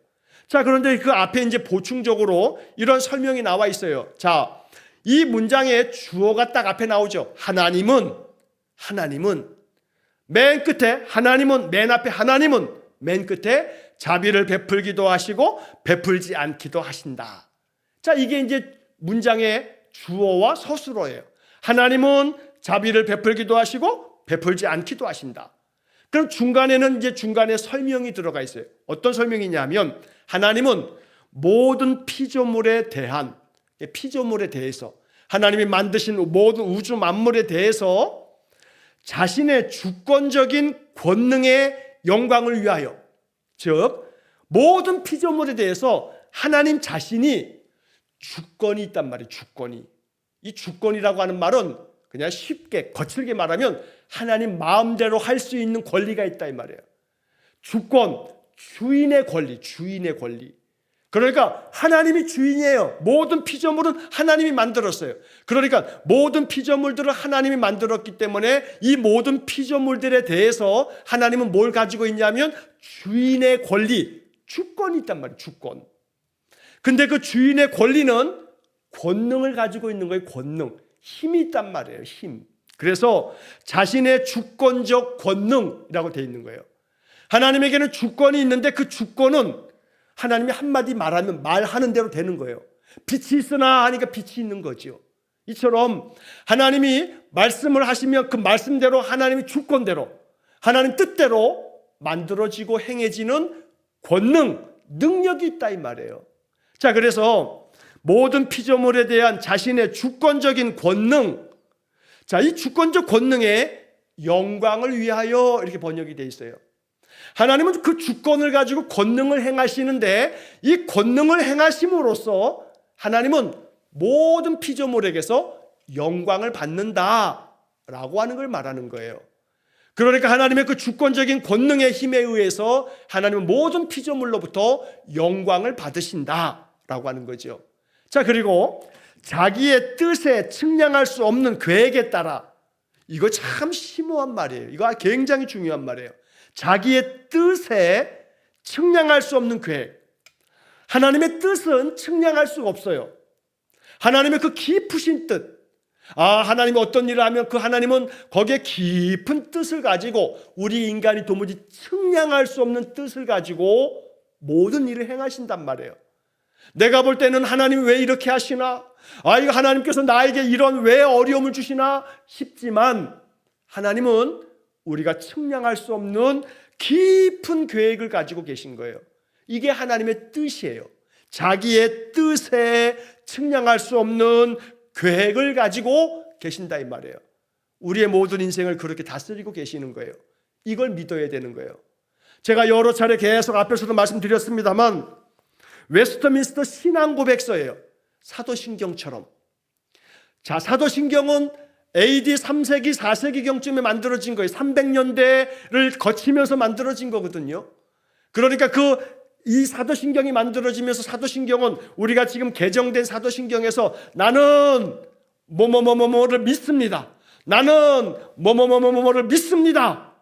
자, 그런데 그 앞에 이제 보충적으로 이런 설명이 나와 있어요. 자, 이 문장의 주어가 딱 앞에 나오죠. 하나님은 맨 끝에, 하나님은 맨 앞에, 하나님은 맨 끝에 자비를 베풀기도 하시고 베풀지 않기도 하신다. 자, 이게 이제 문장의 주어와 서술어예요. 하나님은 자비를 베풀기도 하시고 베풀지 않기도 하신다. 그럼 중간에는 이제 중간에 설명이 들어가 있어요. 어떤 설명이냐면, 하나님은 모든 피조물에 대해서 하나님이 만드신 모든 우주 만물에 대해서 자신의 주권적인 권능의 영광을 위하여, 즉 모든 피조물에 대해서 하나님 자신이 주권이 있단 말이에요. 주권이. 이 주권이라고 하는 말은 그냥 쉽게 거칠게 말하면 하나님 마음대로 할 수 있는 권리가 있다 이 말이에요. 주권, 주인의 권리. 그러니까 하나님이 주인이에요. 모든 피조물은 하나님이 만들었어요. 그러니까 모든 피조물들을 하나님이 만들었기 때문에 이 모든 피조물들에 대해서 하나님은 뭘 가지고 있냐면 주인의 권리, 주권이 있단 말이에요. 주권. 근데 그 주인의 권리는 권능을 가지고 있는 거예요. 권능. 힘이 있단 말이에요. 힘. 그래서 자신의 주권적 권능이라고 되어 있는 거예요. 하나님에게는 주권이 있는데 그 주권은 하나님이 한마디 말하면 말하는 대로 되는 거예요. 빛이 있으나 하니까 빛이 있는 거죠. 이처럼 하나님이 말씀을 하시면 그 말씀대로 하나님의 주권대로 하나님 뜻대로 만들어지고 행해지는 권능, 능력이 있다 이 말이에요. 자, 그래서 모든 피조물에 대한 자신의 주권적인 권능, 자, 이 주권적 권능의 영광을 위하여 이렇게 번역이 되어 있어요. 하나님은 그 주권을 가지고 권능을 행하시는데 이 권능을 행하심으로써 하나님은 모든 피조물에게서 영광을 받는다라고 하는 걸 말하는 거예요. 그러니까 하나님의 그 주권적인 권능의 힘에 의해서 하나님은 모든 피조물로부터 영광을 받으신다라고 하는 거죠. 자, 그리고 자기의 뜻에 측량할 수 없는 계획에 따라, 이거 참 심오한 말이에요. 이거 굉장히 중요한 말이에요. 자기의 뜻에 측량할 수 없는 계획. 하나님의 뜻은 측량할 수가 없어요. 하나님의 그 깊으신 뜻, 하나님이 어떤 일을 하면 그 하나님은 거기에 깊은 뜻을 가지고 우리 인간이 도무지 측량할 수 없는 뜻을 가지고 모든 일을 행하신단 말이에요. 내가 볼 때는 하나님 왜 이렇게 하시나? 이거 하나님께서 나에게 이런 왜 어려움을 주시나 싶지만 하나님은 우리가 측량할 수 없는 깊은 계획을 가지고 계신 거예요. 이게 하나님의 뜻이에요. 자기의 뜻에 측량할 수 없는 계획을 가지고 계신다 이 말이에요. 우리의 모든 인생을 그렇게 다스리고 계시는 거예요. 이걸 믿어야 되는 거예요. 제가 여러 차례 계속 앞에서도 말씀드렸습니다만 웨스트민스터 신앙고백서예요. 사도신경처럼. 자, 사도신경은 AD 3세기 4세기경쯤에 만들어진 거예요. 300년대를 거치면서 만들어진 거거든요. 그러니까 이 사도신경이 만들어지면서 사도신경은 우리가 지금 개정된 사도신경에서 나는 뭐뭐뭐뭐를 믿습니다. 나는 뭐뭐뭐뭐를 믿습니다.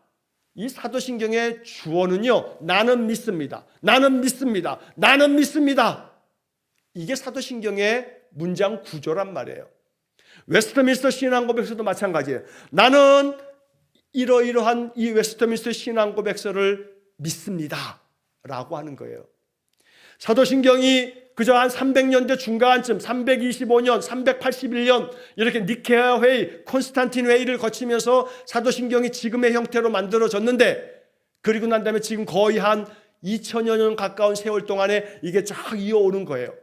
이 사도신경의 주어는요, 나는 믿습니다. 나는 믿습니다. 나는 믿습니다. 이게 사도신경의 문장 구조란 말이에요. 웨스트민스터 신앙고백서도 마찬가지예요. 나는 이러이러한 이 웨스트민스터 신앙고백서를 믿습니다 라고 하는 거예요. 사도신경이 그저 한 300년대 중간쯤 325년, 381년 이렇게 니케아 회의, 콘스탄틴 회의를 거치면서 사도신경이 지금의 형태로 만들어졌는데 그리고 난 다음에 지금 거의 한 2000여 년 가까운 세월 동안에 이게 쫙 이어오는 거예요.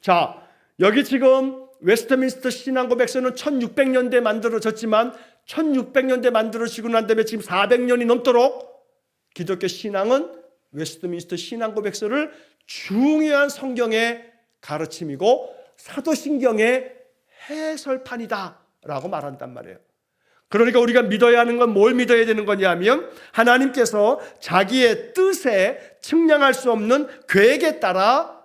자, 여기 지금 웨스트민스터 신앙고백서는 1600년대에 만들어졌지만 1600년대에 만들어지고 난 다음에 지금 400년이 넘도록 기독교 신앙은 웨스트민스터 신앙고백서를 중요한 성경의 가르침이고 사도신경의 해설판이다 라고 말한단 말이에요. 그러니까 우리가 믿어야 하는 건 뭘 믿어야 되는 거냐면 하나님께서 자기의 뜻에 측량할 수 없는 계획에 따라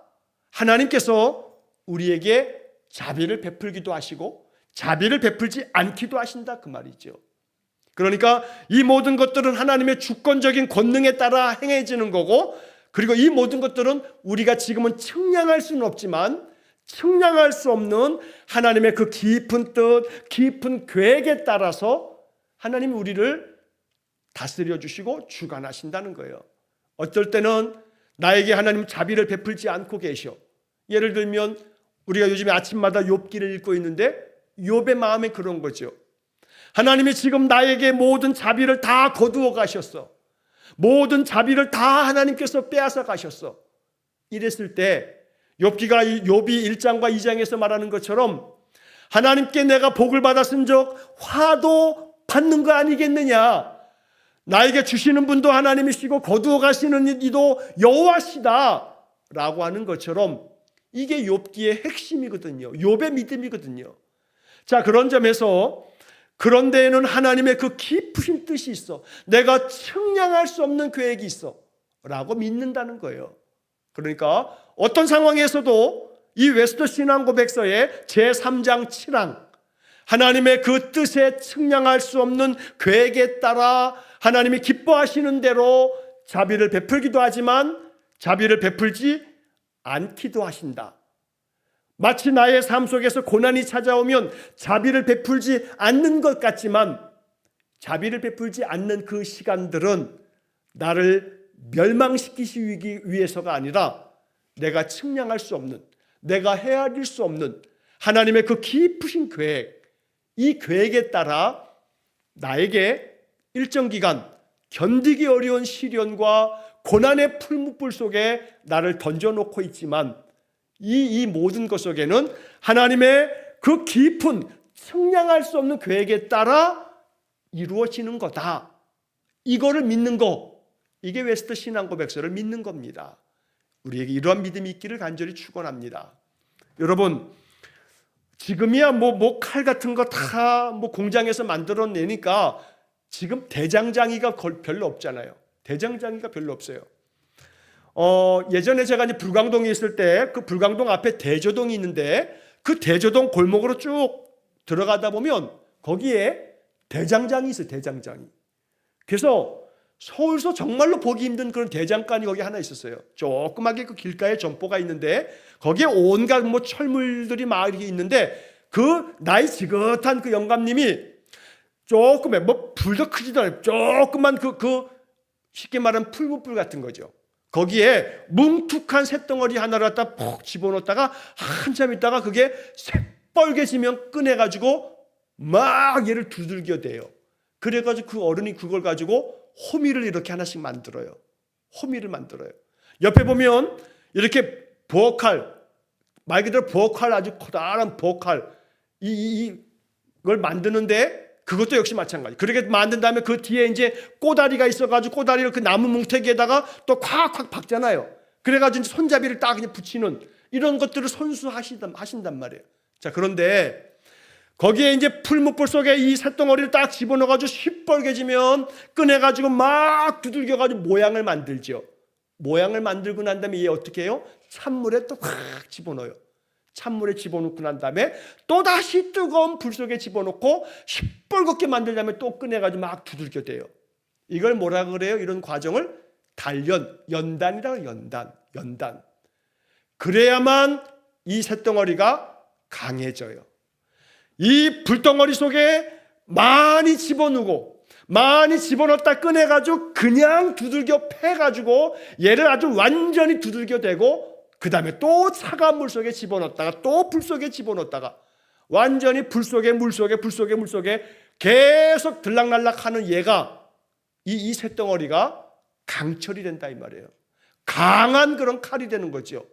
하나님께서 우리에게 자비를 베풀기도 하시고 자비를 베풀지 않기도 하신다 그 말이죠. 그러니까 이 모든 것들은 하나님의 주권적인 권능에 따라 행해지는 거고 그리고 이 모든 것들은 우리가 지금은 측량할 수는 없지만 측량할 수 없는 하나님의 그 깊은 뜻, 깊은 계획에 따라서 하나님이 우리를 다스려 주시고 주관하신다는 거예요. 어떨 때는 나에게 하나님 자비를 베풀지 않고 계셔. 예를 들면 우리가 요즘에 아침마다 욥기를 읽고 있는데 욥의 마음에 그런 거죠. 하나님이 지금 나에게 모든 자비를 다 거두어 가셨어. 모든 자비를 다 하나님께서 빼앗아 가셨어. 이랬을 때 욥기 1장과 2장에서 말하는 것처럼 하나님께 내가 복을 받았은 적 화도 받는 거 아니겠느냐. 나에게 주시는 분도 하나님이시고 거두어 가시는 이도 여호와시다 라고 하는 것처럼 이게 욥기의 핵심이거든요. 욥의 믿음이거든요. 자, 그런 점에서 그런 데에는 하나님의 그 깊으신 뜻이 있어. 내가 측량할 수 없는 계획이 있어 라고 믿는다는 거예요. 그러니까 어떤 상황에서도 이 웨스트 신앙고백서의 제3장 7항 하나님의 그 뜻에 측량할 수 없는 계획에 따라 하나님이 기뻐하시는 대로 자비를 베풀기도 하지만 자비를 베풀지 않기도 하신다. 마치 나의 삶 속에서 고난이 찾아오면 자비를 베풀지 않는 것 같지만 자비를 베풀지 않는 그 시간들은 나를 멸망시키기 위해서가 아니라 내가 측량할 수 없는, 내가 헤아릴 수 없는 하나님의 그 깊으신 계획, 이 계획에 따라 나에게 일정 기간 견디기 어려운 시련과 고난의 풀무불 속에 나를 던져놓고 있지만 이 모든 것 속에는 하나님의 그 깊은 측량할 수 없는 계획에 따라 이루어지는 거다. 이거를 믿는 거, 이게 웨스트 신앙고백서를 믿는 겁니다. 우리에게 이러한 믿음이 있기를 간절히 축원합니다. 여러분, 지금이야 칼 같은 거 다 공장에서 만들어내니까 지금 대장장이가 별로 없잖아요. 대장장이가 별로 없어요. 예전에 제가 이제 불광동에 있을 때 그 불광동 앞에 대조동이 있는데 그 대조동 골목으로 쭉 들어가다 보면 거기에 대장장이 있어요. 대장장이. 그래서 서울서 정말로 보기 힘든 그런 대장간이 거기 하나 있었어요. 조그맣게 그 길가에 점포가 있는데 거기에 온갖 철물들이 막 이렇게 있는데 그 나이 지긋한 그 영감님이 조금의 뭐 불도 크지도 않아요. 조그만 그 쉽게 말하면 풀무불 같은 거죠. 거기에 뭉툭한 쇳덩어리 하나를 갖다 푹 집어넣었다가 한참 있다가 그게 새빨개지면 꺼내가지고 막 얘를 두들겨대요. 그래가지고 그 어른이 그걸 가지고 호미를 이렇게 하나씩 만들어요. 호미를 만들어요. 옆에 보면 이렇게 부엌칼, 말 그대로 부엌칼, 아주 커다란 부엌칼, 이걸 만드는데 그것도 역시 마찬가지. 그렇게 만든 다음에 그 뒤에 이제 꼬다리가 있어가지고 꼬다리를 그 나무 뭉태기에다가 또 콱콱 박잖아요. 그래가지고 이제 손잡이를 딱 그냥 붙이는 이런 것들을 하신단 말이에요. 자, 그런데 거기에 이제 풀무불 속에 이 쇳덩어리를 딱 집어넣어가지고 시뻘개지면 꺼내가지고 막 두들겨가지고 모양을 만들죠. 모양을 만들고 난 다음에 얘 어떻게 해요? 찬물에 또 확 집어넣어요. 찬물에 집어넣고 난 다음에 또다시 뜨거운 불 속에 집어넣고 시뻘겋게 만든 다음에 또 꺼내가지고 막 두들겨대요. 이걸 뭐라 그래요? 이런 과정을 연단이라고 해요. 연단. 그래야만 이 쇳덩어리가 강해져요. 이 불덩어리 속에 많이 집어넣고 많이 집어넣었다 꺼내가지고 그냥 두들겨 패가지고 얘를 아주 완전히 두들겨대고 그 다음에 또 차가운 물 속에 집어넣었다가 또 불 속에 집어넣었다가 완전히 불 속에 물 속에 계속 들락날락하는 얘가 이 쇳덩어리가 강철이 된다 이 말이에요. 강한 그런 칼이 되는 거죠.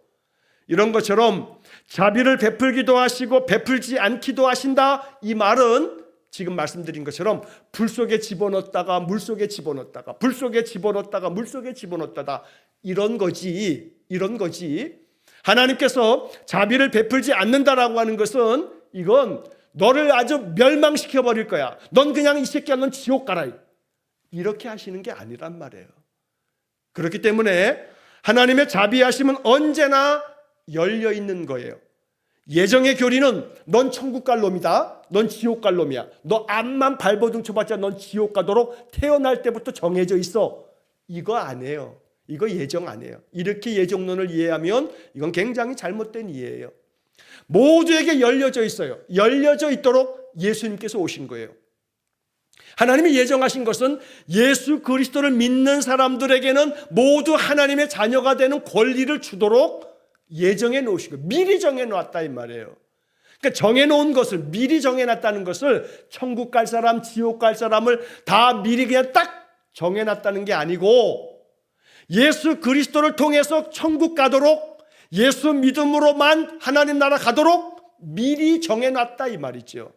이런 것처럼 자비를 베풀기도 하시고 베풀지 않기도 하신다. 이 말은 지금 말씀드린 것처럼 불 속에 집어넣었다가 물 속에 집어넣었다가 불 속에 집어넣었다가 물 속에 집어넣었다가 이런 거지. 하나님께서 자비를 베풀지 않는다라고 하는 것은 이건 너를 아주 멸망시켜 버릴 거야. 넌 그냥 이 새끼야, 넌 지옥 가라. 이렇게 하시는 게 아니란 말이에요. 그렇기 때문에 하나님의 자비하심은 언제나 열려 있는 거예요. 예정의 교리는 넌 천국 갈 놈이다, 넌 지옥 갈 놈이야, 너 앞만 발버둥 쳐봤자 넌 지옥 가도록 태어날 때부터 정해져 있어. 이거 아니에요. 이거 예정 아니에요. 이렇게 예정론을 이해하면 이건 굉장히 잘못된 이해예요. 모두에게 열려져 있어요. 열려져 있도록 예수님께서 오신 거예요. 하나님이 예정하신 것은 예수 그리스도를 믿는 사람들에게는 모두 하나님의 자녀가 되는 권리를 주도록 예정해 놓으시고 미리 정해 놓았다 이 말이에요. 그러니까 정해 놓은 것을 미리 정해 놨다는 것을 천국 갈 사람, 지옥 갈 사람을 다 미리 그냥 딱 정해 놨다는 게 아니고 예수 그리스도를 통해서 천국 가도록 예수 믿음으로만 하나님 나라 가도록 미리 정해 놨다 이 말이죠.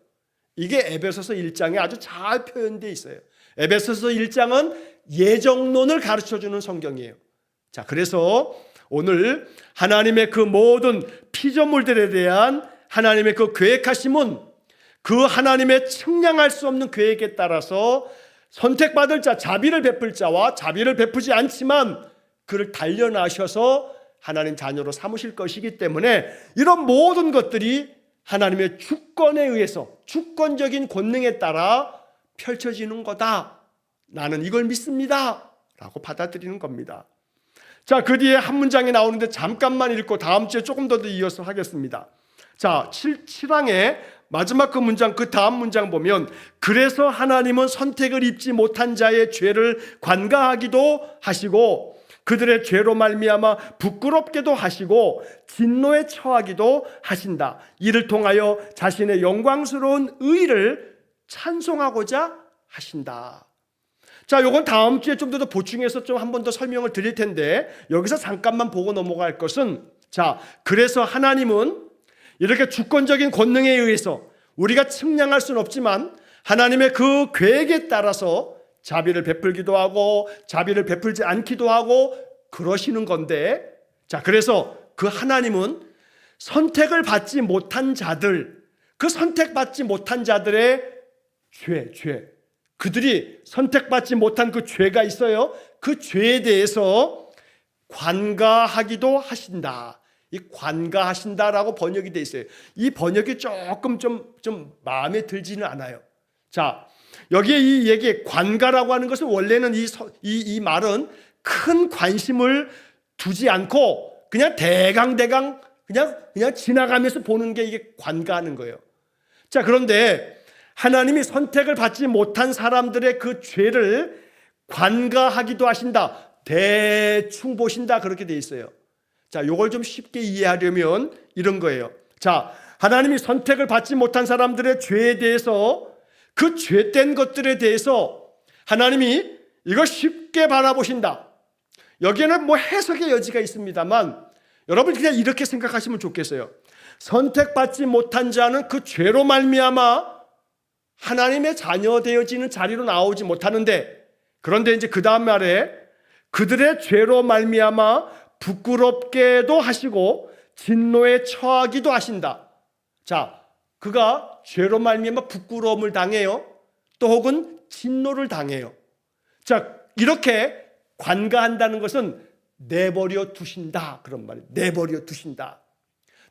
이게 에베소서 1장에 아주 잘 표현되어 있어요. 에베소서 1장은 예정론을 가르쳐주는 성경이에요. 자, 그래서 오늘 하나님의 그 모든 피조물들에 대한 하나님의 그 계획하심은 그 하나님의 측량할 수 없는 계획에 따라서 선택받을 자, 자비를 베풀 자와 자비를 베푸지 않지만 그를 단련하셔서 하나님 자녀로 삼으실 것이기 때문에 이런 모든 것들이 하나님의 주권에 의해서 주권적인 권능에 따라 펼쳐지는 거다. 나는 이걸 믿습니다. 라고 받아들이는 겁니다. 자, 그 뒤에 한 문장이 나오는데 잠깐만 읽고 다음 주에 조금 더 이어서 하겠습니다. 자, 7장의 마지막 그 문장, 그 다음 문장 보면 그래서 하나님은 선택을 입지 못한 자의 죄를 관가하기도 하시고 그들의 죄로 말미암아 부끄럽게도 하시고 진노에 처하기도 하신다. 이를 통하여 자신의 영광스러운 의를 찬송하고자 하신다. 자, 요건 다음 주에 좀 더 보충해서 좀 한 번 더 설명을 드릴 텐데 여기서 잠깐만 보고 넘어갈 것은 자, 그래서 하나님은 이렇게 주권적인 권능에 의해서 우리가 측량할 수는 없지만 하나님의 그 계획에 따라서 자비를 베풀기도 하고 자비를 베풀지 않기도 하고 그러시는 건데 자, 그래서 그 하나님은 선택을 받지 못한 자들, 그 선택받지 못한 자들의 죄 그들이 선택받지 못한 그 죄가 있어요. 그 죄에 대해서 관가하기도 하신다. 이 관가하신다라고 번역이 돼 있어요. 이 번역이 조금 좀 마음에 들지는 않아요. 자, 여기에 이 얘기 관가라고 하는 것은 원래는 이 말은 큰 관심을 두지 않고 그냥 대강 그냥 지나가면서 보는 게 이게 관가하는 거예요. 자, 그런데 하나님이 선택을 받지 못한 사람들의 그 죄를 관가하기도 하신다. 대충 보신다. 그렇게 돼 있어요. 자, 요걸 좀 쉽게 이해하려면 이런 거예요. 자, 하나님이 선택을 받지 못한 사람들의 죄에 대해서, 그 죄된 것들에 대해서 하나님이 이거 쉽게 바라보신다. 여기에는 뭐 해석의 여지가 있습니다만 여러분 그냥 이렇게 생각하시면 좋겠어요. 선택받지 못한 자는 그 죄로 말미암아 하나님의 자녀 되어지는 자리로 나오지 못하는데, 그런데 이제 그 다음 말에 그들의 죄로 말미암아 부끄럽게도 하시고 진노에 처하기도 하신다. 자, 그가 죄로 말미암아 부끄러움을 당해요. 또 혹은 진노를 당해요. 자, 이렇게 관가한다는 것은 내버려 두신다, 그런 말이에요. 내버려 두신다.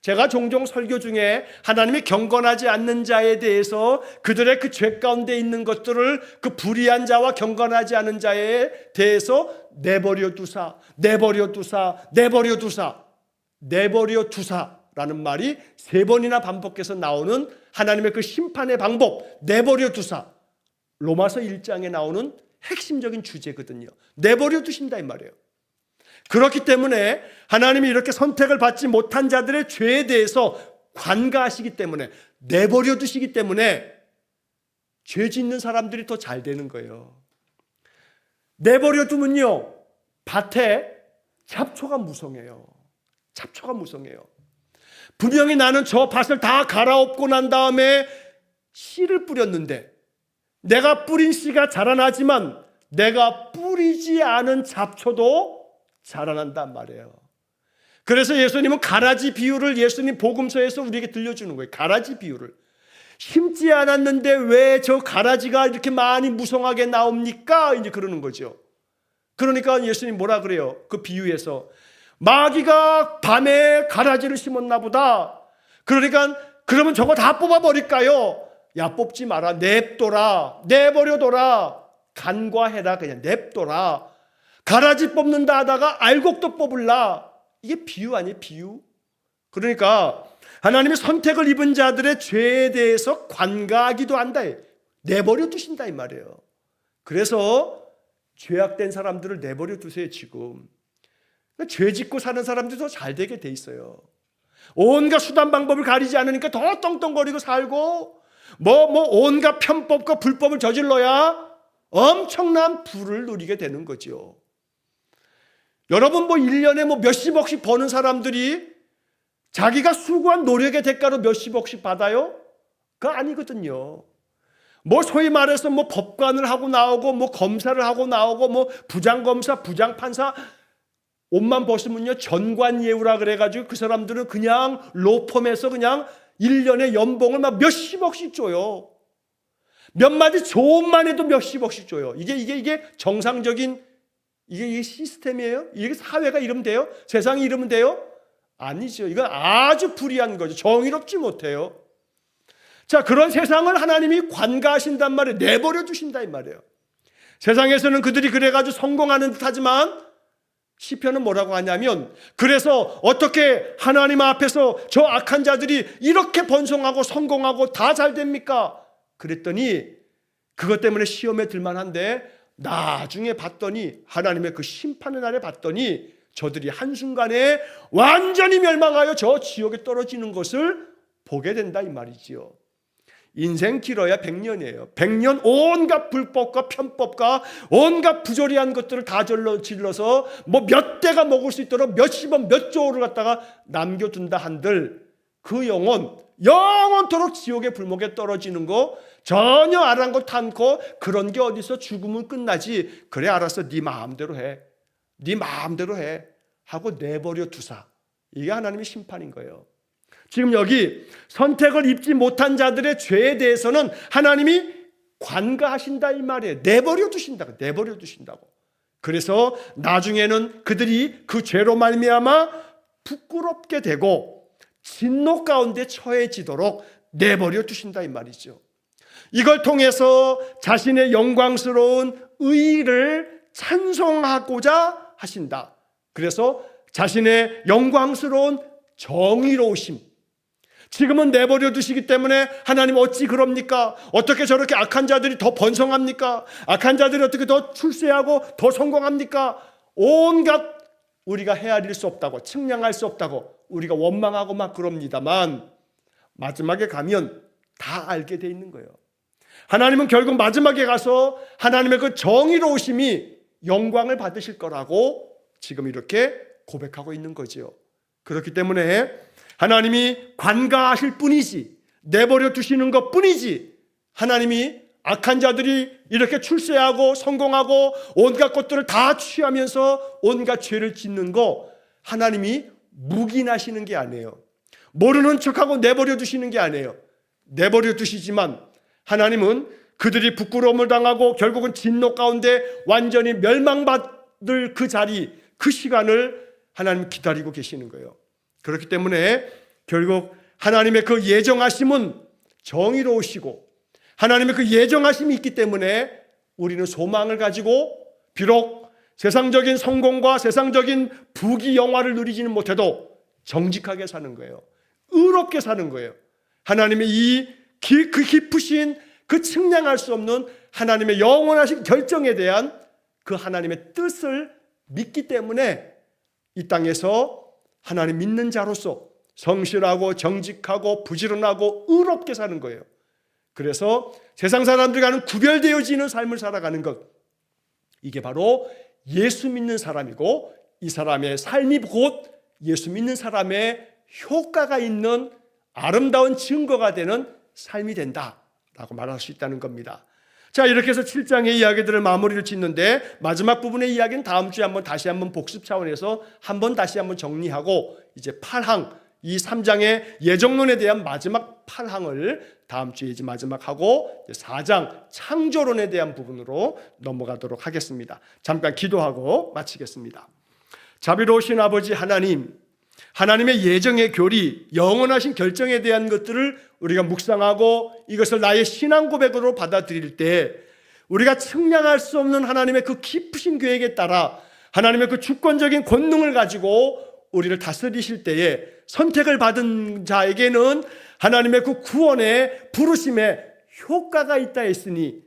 제가 종종 설교 중에 하나님이 경건하지 않는 자에 대해서, 그들의 그 죄 가운데 있는 것들을 그 불의한 자와 경건하지 않은 자에 대해서 내버려 두사, 내버려 두사, 내버려 두사, 내버려 두사라는 말이 3번이나 반복해서 나오는 하나님의 그 심판의 방법, 내버려 두사, 로마서 1장에 나오는 핵심적인 주제거든요. 내버려 두신다 이 말이에요. 그렇기 때문에 하나님이 이렇게 선택을 받지 못한 자들의 죄에 대해서 관가하시기 때문에, 내버려 두시기 때문에 죄 짓는 사람들이 더 잘 되는 거예요. 내버려 두면요, 밭에 잡초가 무성해요. 잡초가 무성해요. 분명히 나는 저 밭을 다 갈아엎고 난 다음에 씨를 뿌렸는데, 내가 뿌린 씨가 자라나지만 내가 뿌리지 않은 잡초도 자라난단 말이에요. 그래서 예수님은 가라지 비유를 예수님 복음서에서 우리에게 들려주는 거예요. 가라지 비유를. 심지 않았는데 왜 저 가라지가 이렇게 많이 무성하게 나옵니까? 이제 그러는 거죠. 그러니까 예수님 뭐라 그래요? 그 비유에서 마귀가 밤에 가라지를 심었나 보다. 그러니까 그러면 저거 다 뽑아버릴까요? 야, 뽑지 마라. 냅둬라. 내버려둬라. 간과해라. 그냥 냅둬라. 가라지 뽑는다 하다가 알곡도 뽑을라. 이게 비유 아니에요? 비유. 그러니까 하나님이 선택을 입은 자들의 죄에 대해서 관가하기도 한다. 내버려 두신다 이 말이에요. 그래서 죄악된 사람들을 내버려 두세요. 지금 죄 짓고 사는 사람들이 더 잘 되게 돼 있어요. 온갖 수단 방법을 가리지 않으니까 더 떵떵거리고 살고, 온갖 편법과 불법을 저질러야 엄청난 부를 누리게 되는 거죠. 여러분 1년에 몇십억씩 버는 사람들이 자기가 수고한 노력의 대가로 몇십억씩 받아요? 그거 아니거든요. 소위 말해서 법관을 하고 나오고 검사를 하고 나오고 부장검사, 부장판사 옷만 벗으면요 전관예우라 그래가지고 그 사람들은 그냥 로펌에서 그냥 1년에 연봉을 몇십억씩 줘요. 몇 마디 조언만 해도 몇십억씩 줘요. 이게 정상적인 이게 시스템이에요? 이게 사회가 이러면 돼요? 세상이 이러면 돼요? 아니죠. 이건 아주 불의한 거죠. 정의롭지 못해요. 자, 그런 세상을 하나님이 관가하신단 말이에요. 내버려 두신다 이 말이에요. 세상에서는 그들이 그래가지고 성공하는 듯 하지만 시편은 뭐라고 하냐면, 그래서 어떻게 하나님 앞에서 저 악한 자들이 이렇게 번성하고 성공하고 다 잘 됩니까? 그랬더니 그것 때문에 시험에 들만한데 나중에 봤더니, 하나님의 그 심판의 날에 봤더니 저들이 한순간에 완전히 멸망하여 저 지옥에 떨어지는 것을 보게 된다 이 말이지요. 인생 길어야 100년이에요. 100년 온갖 불법과 편법과 온갖 부조리한 것들을 다 질러서 몇 대가 먹을 수 있도록 몇십억 몇 조를 갖다가 남겨둔다 한들 그 영원토록 지옥의 불목에 떨어지는 거 전혀 아랑곳 않고, 그런 게 어디서 죽으면 끝나지. 그래 알았어, 네 마음대로 해, 네 마음대로 해 하고 내버려 두사. 이게 하나님의 심판인 거예요. 지금 여기 선택을 입지 못한 자들의 죄에 대해서는 하나님이 관가하신다 이 말이에요. 내버려 두신다고. 내버려 두신다고. 그래서 나중에는 그들이 그 죄로 말미암아 부끄럽게 되고 진노 가운데 처해지도록 내버려 두신다 이 말이죠. 이걸 통해서 자신의 영광스러운 의를 찬송하고자 하신다. 그래서 자신의 영광스러운 정의로우심, 지금은 내버려 두시기 때문에 하나님 어찌 그럽니까? 어떻게 저렇게 악한 자들이 더 번성합니까? 악한 자들이 어떻게 더 출세하고 더 성공합니까? 온갖 우리가 헤아릴 수 없다고, 측량할 수 없다고 우리가 원망하고 막 그럽니다만 마지막에 가면 다 알게 돼 있는 거예요. 하나님은 결국 마지막에 가서 하나님의 그 정의로우심이 영광을 받으실 거라고 지금 이렇게 고백하고 있는 거죠. 그렇기 때문에 하나님이 관가하실 뿐이지, 내버려 두시는 것 뿐이지, 하나님이 악한 자들이 이렇게 출세하고 성공하고 온갖 것들을 다 취하면서 온갖 죄를 짓는 거 하나님이 묵인하시는 게 아니에요. 모르는 척하고 내버려 두시는 게 아니에요. 내버려 두시지만 하나님은 그들이 부끄러움을 당하고 결국은 진노 가운데 완전히 멸망받을 그 자리, 그 시간을 하나님 기다리고 계시는 거예요. 그렇기 때문에 결국 하나님의 그 예정하심은 정의로우시고 하나님의 그 예정하심이 있기 때문에 우리는 소망을 가지고 비록 세상적인 성공과 세상적인 부귀 영화를 누리지는 못해도 정직하게 사는 거예요. 의롭게 사는 거예요. 하나님의 그 깊으신 그 측량할 수 없는 하나님의 영원하신 결정에 대한 그 하나님의 뜻을 믿기 때문에 이 땅에서 하나님 믿는 자로서 성실하고 정직하고 부지런하고 의롭게 사는 거예요. 그래서 세상 사람들과는 구별되어지는 삶을 살아가는 것, 이게 바로 예수 믿는 사람이고 이 사람의 삶이 곧 예수 믿는 사람의 효과가 있는 아름다운 증거가 되는 삶이 된다라고 말할 수 있다는 겁니다. 자, 이렇게 해서 7장의 이야기들을 마무리를 짓는데 마지막 부분의 이야기는 다음 주에 다시 한번 복습 차원에서 다시 한번 정리하고 이제 8항, 이 3장의 예정론에 대한 마지막 8항을 다음 주에 이제 마지막 하고 4장 창조론에 대한 부분으로 넘어가도록 하겠습니다. 잠깐 기도하고 마치겠습니다. 자비로우신 아버지 하나님, 하나님의 예정의 교리, 영원하신 결정에 대한 것들을 우리가 묵상하고 이것을 나의 신앙 고백으로 받아들일 때 우리가 측량할 수 없는 하나님의 그 깊으신 계획에 따라 하나님의 그 주권적인 권능을 가지고 우리를 다스리실 때에 선택을 받은 자에게는 하나님의 그 구원의 부르심에 효과가 있다 했으니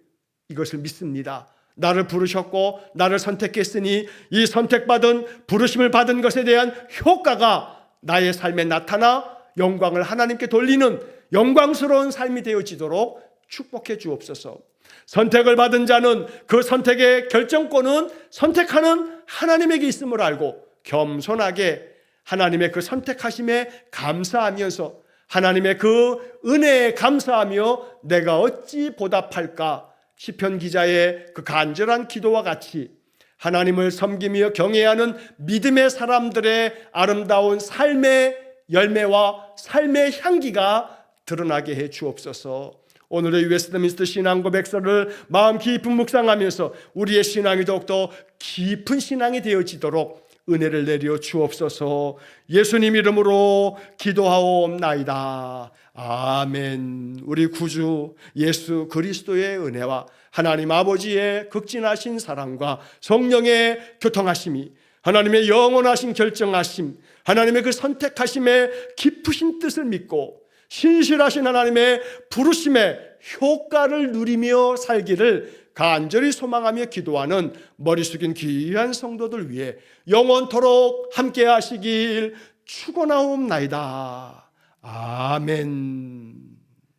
이것을 믿습니다. 나를 부르셨고 나를 선택했으니 이 선택받은 부르심을 받은 것에 대한 효과가 나의 삶에 나타나 영광을 하나님께 돌리는 영광스러운 삶이 되어지도록 축복해 주옵소서. 선택을 받은 자는 그 선택의 결정권은 선택하는 하나님에게 있음을 알고 겸손하게 하나님의 그 선택하심에 감사하면서 하나님의 그 은혜에 감사하며 내가 어찌 보답할까? 시편 기자의 그 간절한 기도와 같이 하나님을 섬기며 경외하는 믿음의 사람들의 아름다운 삶의 열매와 삶의 향기가 드러나게 해 주옵소서. 오늘의 웨스트민스터 신앙고백서를 마음 깊은 묵상하면서 우리의 신앙이 더욱더 깊은 신앙이 되어지도록 은혜를 내려 주옵소서. 예수님 이름으로 기도하옵나이다. 아멘. 우리 구주 예수 그리스도의 은혜와 하나님 아버지의 극진하신 사랑과 성령의 교통하심이 하나님의 영원하신 결정하심, 하나님의 그 선택하심의 깊으신 뜻을 믿고 신실하신 하나님의 부르심의 효과를 누리며 살기를 간절히 소망하며 기도하는 머리 숙인 귀한 성도들 위해 영원토록 함께 하시길 축원하옵나이다. 아멘.